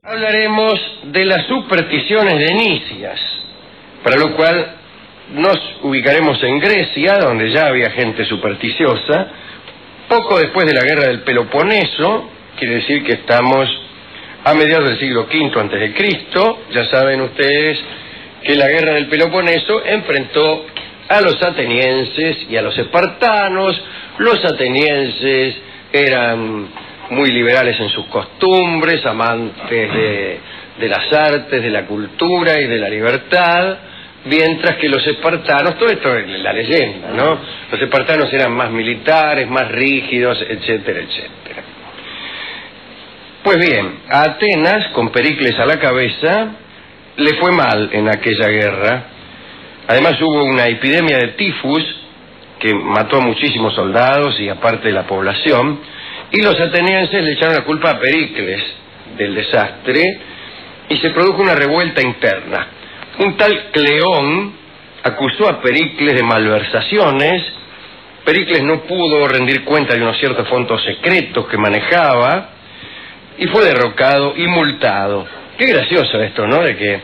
Hablaremos de las supersticiones de Nicias, para lo cual nos ubicaremos en Grecia, donde ya había gente supersticiosa, poco después de la guerra del Peloponeso, quiere decir que estamos a mediados del siglo V antes de Cristo. Ya saben ustedes que la guerra del Peloponeso enfrentó a los atenienses y a los espartanos. Los atenienses eran muy liberales en sus costumbres, amantes de las artes, de la cultura y de la libertad, mientras que los espartanos, todo esto es la leyenda, ¿no? Los espartanos eran más militares, más rígidos, etcétera, etcétera. Pues bien, a Atenas, con Pericles a la cabeza, le fue mal en aquella guerra. Además hubo una epidemia de tifus que mató a muchísimos soldados y a parte de la población, y los atenienses le echaron la culpa a Pericles del desastre, y se produjo una revuelta interna. Un tal Cleón acusó a Pericles de malversaciones. Pericles no pudo rendir cuenta de unos ciertos fondos secretos que manejaba, y fue derrocado y multado. Qué gracioso esto, ¿no? De que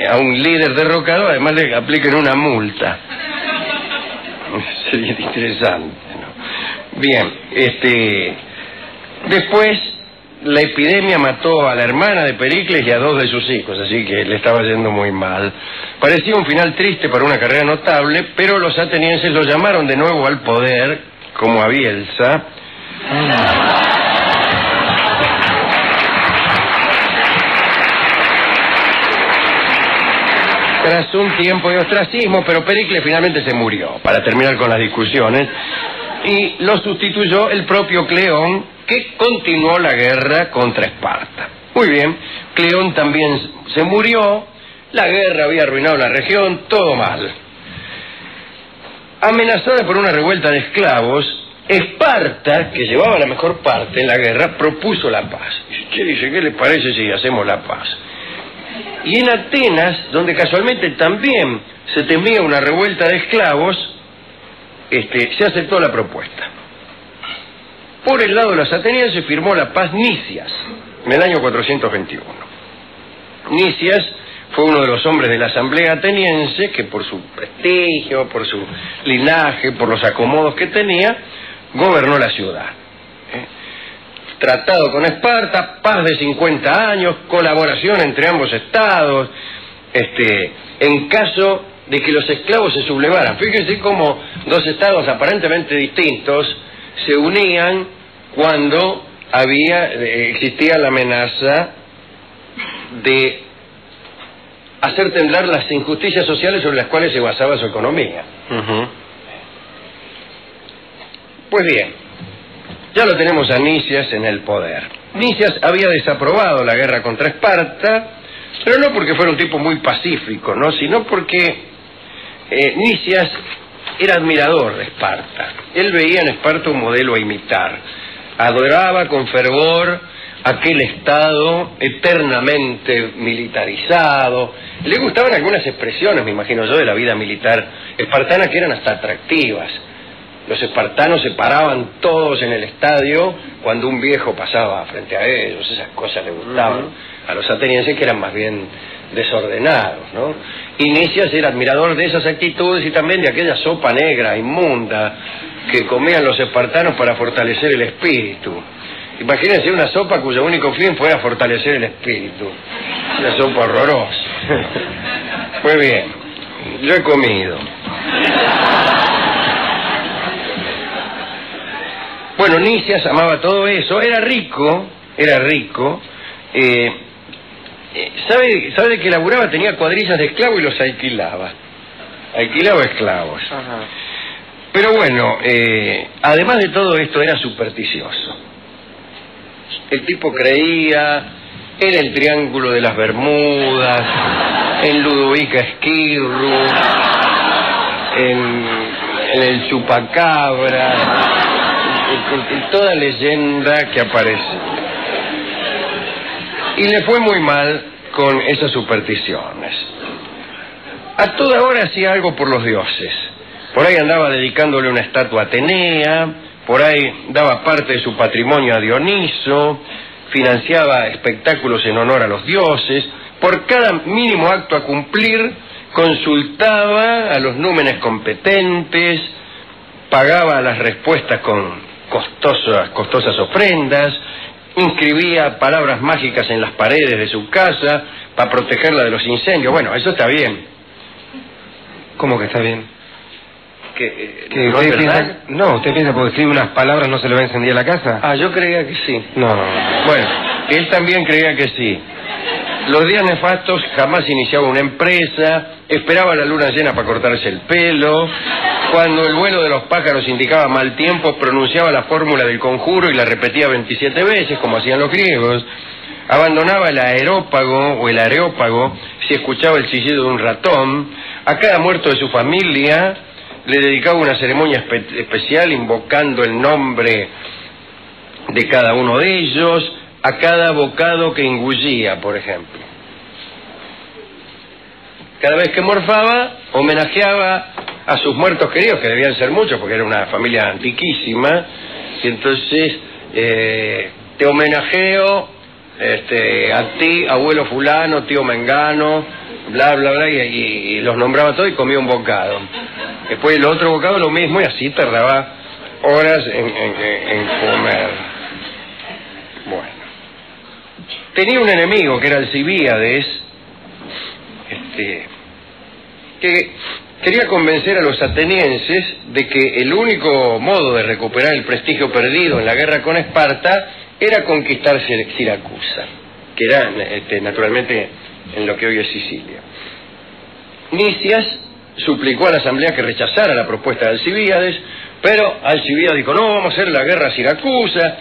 a un líder derrocado además le apliquen una multa. Sería interesante, ¿no? Bien, después la epidemia mató a la hermana de Pericles y a 2 de sus hijos, así que le estaba yendo muy mal. Parecía un final triste para una carrera notable, pero los atenienses lo llamaron de nuevo al poder, como a Bielsa. Tras un tiempo de ostracismo, pero Pericles finalmente se murió, para terminar con las discusiones, y lo sustituyó el propio Cleón, que continuó la guerra contra Esparta. Muy bien, Cleón también se murió, la guerra había arruinado la región, todo mal. Amenazada por una revuelta de esclavos, Esparta, que llevaba la mejor parte en la guerra, propuso la paz. Dice, ¿qué les parece si hacemos la paz? Y en Atenas, donde casualmente también se temía una revuelta de esclavos, se aceptó la propuesta. Por el lado de los atenienses firmó la paz Nicias, en el año 421. Nicias fue uno de los hombres de la asamblea ateniense que por su prestigio, por su linaje, por los acomodos que tenía, gobernó la ciudad. Tratado con Esparta, paz de 50 años, colaboración entre ambos estados, en caso de que los esclavos se sublevaran. Fíjense cómo 2 estados aparentemente distintos se unían cuando existía la amenaza de hacer temblar las injusticias sociales sobre las cuales se basaba su economía. Pues bien, ya lo tenemos a Nicias en el poder. Nicias había desaprobado la guerra contra Esparta, pero no porque fuera un tipo muy pacífico, ¿no? Sino porque Nicias era admirador de Esparta. Él veía en Esparta un modelo a imitar. Adoraba con fervor aquel estado eternamente militarizado. Le gustaban algunas expresiones, me imagino yo, de la vida militar espartana que eran hasta atractivas. Los espartanos se paraban todos en el estadio cuando un viejo pasaba frente a ellos. Esas cosas le gustaban a los atenienses, que eran más bien desordenados, ¿no? Y Nicias era admirador de esas actitudes y también de aquella sopa negra, inmunda, que comían los espartanos para fortalecer el espíritu. Imagínense una sopa cuyo único fin fuera fortalecer el espíritu. Una sopa horrorosa. Pues bien, yo he comido. Bueno, Nicias amaba todo eso, era rico. ¿Sabe de que laburaba? Tenía cuadrillas de esclavos y los alquilaba. Alquilaba esclavos. Ajá. Pero bueno, además de todo esto, era supersticioso. El tipo creía en el Triángulo de las Bermudas, en Ludovica Esquirru, en el chupacabra, en toda leyenda que aparece. Y le fue muy mal con esas supersticiones. A toda hora hacía algo por los dioses. Por ahí andaba dedicándole una estatua a Atenea, por ahí daba parte de su patrimonio a Dioniso, financiaba espectáculos en honor a los dioses. Por cada mínimo acto a cumplir, consultaba a los númenes competentes, pagaba las respuestas con costosas ofrendas, inscribía palabras mágicas en las paredes de su casa para protegerla de los incendios. Bueno, eso está bien. ¿Cómo que está bien? ¿No es verdad? ¿Usted piensa porque escribe unas palabras no se le va a encender la casa? Ah, yo creía que sí. No. Bueno, él también creía que sí. Los días nefastos jamás iniciaba una empresa, esperaba la luna llena para cortarse el pelo. Cuando el vuelo de los pájaros indicaba mal tiempo, pronunciaba la fórmula del conjuro y la repetía 27 veces, como hacían los griegos. Abandonaba el aerópago o el areópago si escuchaba el chillido de un ratón. A cada muerto de su familia le dedicaba una ceremonia especial invocando el nombre de cada uno de ellos, a cada bocado que engullía, por ejemplo. Cada vez que morfaba, homenajeaba a sus muertos queridos, que debían ser muchos, porque era una familia antiquísima, y entonces te homenajeo a ti, abuelo fulano, tío mengano, bla, bla, bla, y los nombraba todos y comía un bocado. Después el otro bocado lo mismo, y así tardaba horas en comer. Bueno. Tenía un enemigo que era Alcibíades, que quería convencer a los atenienses de que el único modo de recuperar el prestigio perdido en la guerra con Esparta era conquistar Siracusa, que era naturalmente en lo que hoy es Sicilia. Nicias suplicó a la asamblea que rechazara la propuesta de Alcibíades, pero Alcibíades dijo: no, vamos a hacer la guerra a Siracusa,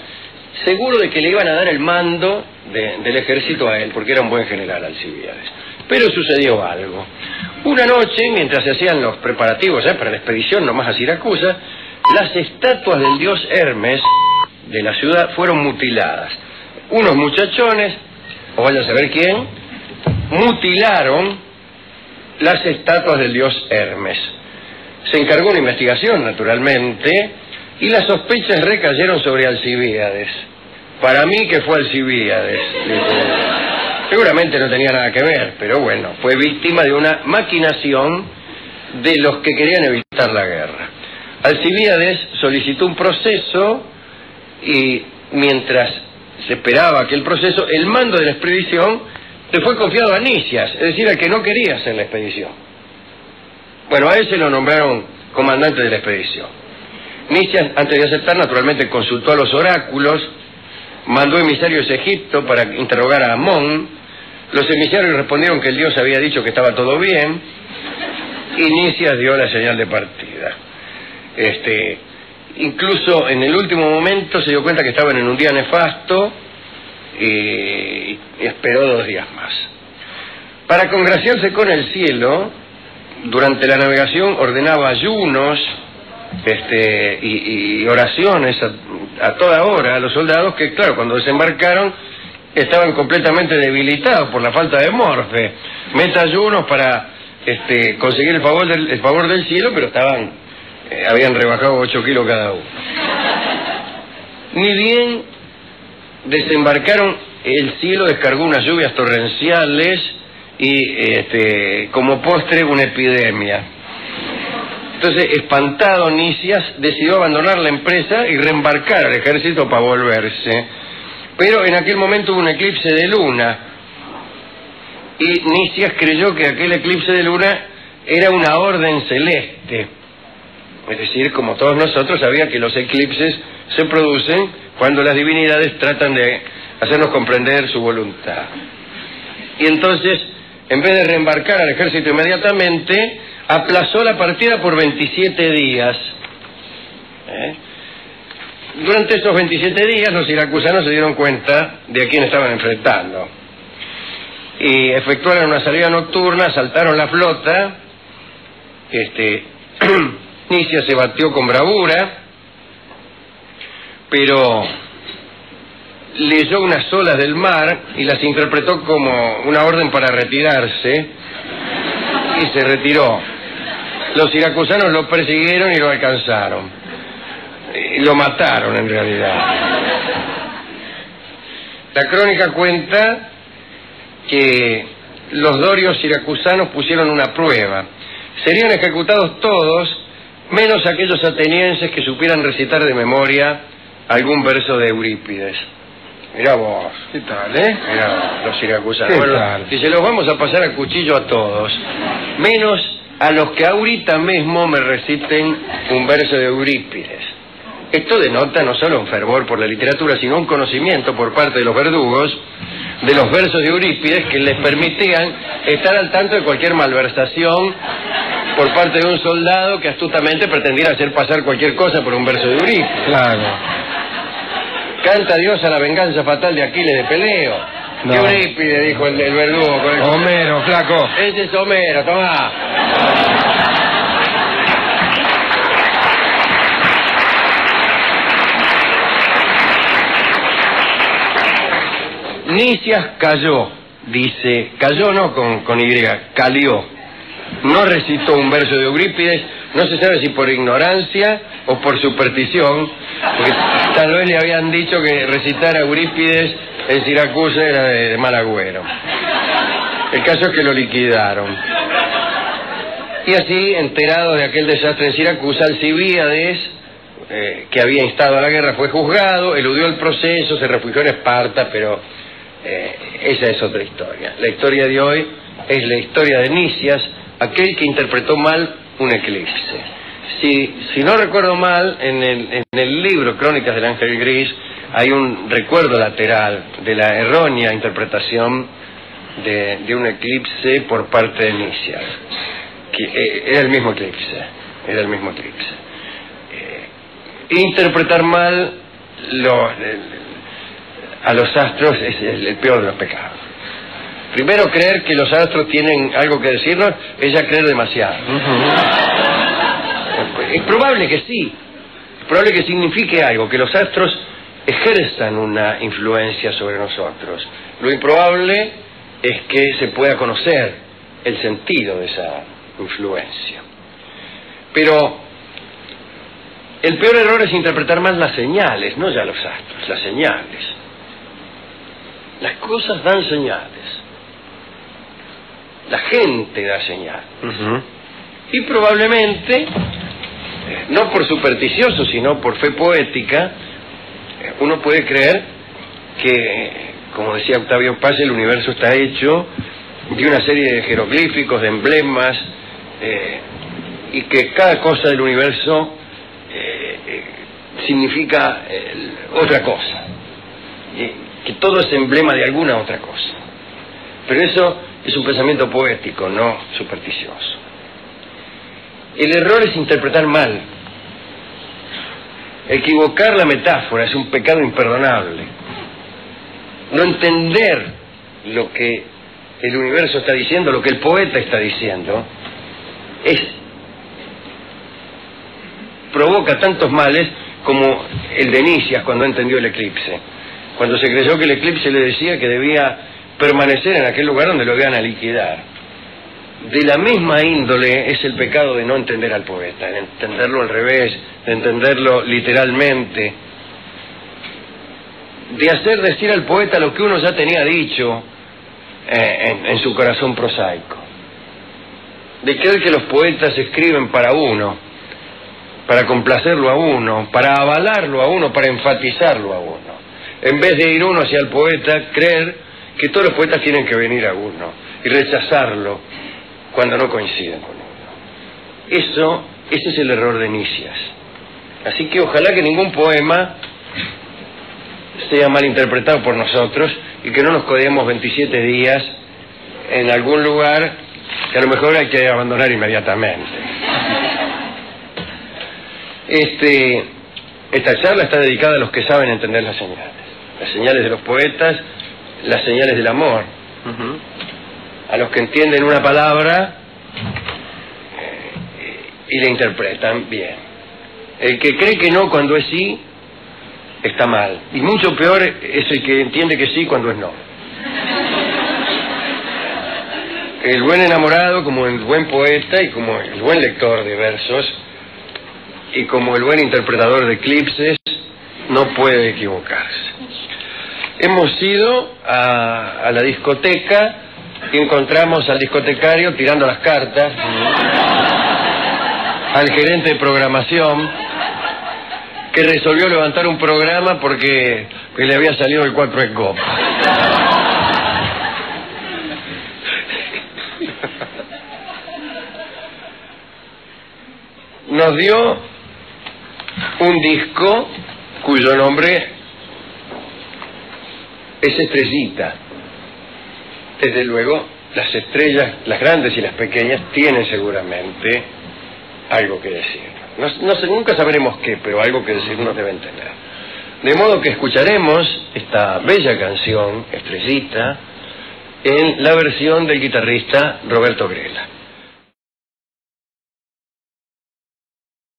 seguro de que le iban a dar el mando del ejército a él, porque era un buen general Alcibíades. Pero sucedió algo. Una noche, mientras se hacían los preparativos para la expedición nomás a Siracusa, las estatuas del dios Hermes de la ciudad fueron mutiladas. Unos muchachones, o vaya a saber quién, mutilaron las estatuas del dios Hermes. Se encargó una investigación, naturalmente, y las sospechas recayeron sobre Alcibíades. Para mí que fue Alcibíades. Seguramente no tenía nada que ver, pero bueno, fue víctima de una maquinación de los que querían evitar la guerra. Alcibíades solicitó un proceso y mientras se esperaba aquel proceso, el mando de la expedición le fue confiado a Nicias, es decir, al que no quería hacer la expedición. Bueno, a ese lo nombraron comandante de la expedición. Nicias, antes de aceptar, naturalmente consultó a los oráculos, mandó emisarios a Egipto para interrogar a Amón. Los emisarios respondieron que el dios había dicho que estaba todo bien, y Nicias dio la señal de partida. Incluso en el último momento se dio cuenta que estaban en un día nefasto y esperó 2 días más. Para congraciarse con el cielo, durante la navegación ordenaba ayunos y oraciones a toda hora a los soldados que, claro, cuando desembarcaron estaban completamente debilitados por la falta de morfe. Meta ayunos para conseguir el favor del cielo, pero habían rebajado 8 kilos cada uno. Ni bien desembarcaron, el cielo descargó unas lluvias torrenciales y como postre una epidemia. Entonces, espantado, Nicias decidió abandonar la empresa y reembarcar al ejército para volverse. Pero en aquel momento hubo un eclipse de luna y Nicias creyó que aquel eclipse de luna era una orden celeste. Es decir, como todos nosotros, sabía que los eclipses se producen cuando las divinidades tratan de hacernos comprender su voluntad. Y entonces, en vez de reembarcar al ejército inmediatamente, aplazó la partida por 27 días. Durante esos 27 días los siracusanos se dieron cuenta de a quién estaban enfrentando. Y efectuaron una salida nocturna, asaltaron la flota. Nicias se batió con bravura, pero leyó unas olas del mar y las interpretó como una orden para retirarse y se retiró. Los siracusanos lo persiguieron y lo alcanzaron. Lo mataron en realidad. La crónica cuenta que los dorios siracusanos pusieron una prueba. Serían ejecutados todos, menos aquellos atenienses que supieran recitar de memoria algún verso de Eurípides. Mirá vos. ¿Qué tal, Mirá, los siracusanos. ¿Qué Bueno, tal? dice, los vamos a pasar a cuchillo a todos, menos a los que ahorita mismo me reciten un verso de Eurípides. Esto denota no solo un fervor por la literatura, sino un conocimiento por parte de los verdugos de los versos de Eurípides que les permitían estar al tanto de cualquier malversación por parte de un soldado que astutamente pretendiera hacer pasar cualquier cosa por un verso de Eurípides. Claro. Canta Dios a la venganza fatal de Aquiles de Peleo. No. Eurípides, dijo el verdugo. Con el... Homero, flaco. Ese es Homero, tomá. Nicias cayó, dice, cayó no con Y, calió. No recitó un verso de Eurípides, no se sabe si por ignorancia o por superstición, porque tal vez le habían dicho que recitar a Eurípides en Siracusa era de mal agüero. El caso es que lo liquidaron. Y así, enterado de aquel desastre en Siracusa, Alcibíades, que había instado a la guerra, fue juzgado, eludió el proceso, se refugió en Esparta, pero esa es otra historia. La historia de hoy es la historia de Nicias, aquel que interpretó mal un eclipse. Si no recuerdo mal, en el libro Crónicas del Ángel Gris hay un recuerdo lateral de la errónea interpretación de un eclipse por parte de Nicias, que era el mismo eclipse. Interpretar mal a los astros es el peor de los pecados. Primero, creer que los astros tienen algo que decirnos es ya creer demasiado. Es probable que sí, es probable que signifique algo, que los astros ejerzan una influencia sobre nosotros. Lo improbable es que se pueda conocer el sentido de esa influencia. Pero el peor error es interpretar mal las señales, no ya los astros, las señales. Las cosas dan señales. La gente da señales. Y probablemente, no por supersticioso, sino por fe poética, uno puede creer que, como decía Octavio Paz, el universo está hecho de una serie de jeroglíficos, de emblemas, y que cada cosa del universo significa otra cosa. Que todo es emblema de alguna otra cosa. Pero eso es un pensamiento poético, no supersticioso. El error es interpretar mal. Equivocar la metáfora es un pecado imperdonable. No entender lo que el universo está diciendo, lo que el poeta está diciendo, provoca tantos males como el de Nicias cuando entendió el eclipse. Cuando se creyó que el eclipse le decía que debía permanecer en aquel lugar donde lo iban a liquidar. De la misma índole es el pecado de no entender al poeta, de entenderlo al revés, de entenderlo literalmente, de hacer decir al poeta lo que uno ya tenía dicho en su corazón prosaico, de creer que los poetas escriben para uno, para complacerlo a uno, para avalarlo a uno, para enfatizarlo a uno. En vez de ir uno hacia el poeta, creer que todos los poetas tienen que venir a uno y rechazarlo cuando no coinciden con uno. Ese es el error de Nicias. Así que ojalá que ningún poema sea mal interpretado por nosotros y que no nos codeemos 27 días en algún lugar que a lo mejor hay que abandonar inmediatamente. Esta charla está dedicada a los que saben entender las señales de los poetas, las señales del amor. A los que entienden una palabra y la interpretan bien. El que cree que no cuando es sí, está mal. Y mucho peor es el que entiende que sí cuando es no. El buen enamorado, como el buen poeta y como el buen lector de versos y como el buen interpretador de eclipses, no puede equivocarse. Hemos ido a la discoteca y encontramos al discotecario tirando las cartas, al gerente de programación, que resolvió levantar un programa porque le había salido el 4 en copa. Nos dio un disco cuyo nombre es Estrellita. Desde luego, las estrellas, las grandes y las pequeñas, tienen seguramente algo que decir. Nunca sabremos qué, pero algo que decir nos deben tener. De modo que escucharemos esta bella canción, Estrellita, en la versión del guitarrista Roberto Grela.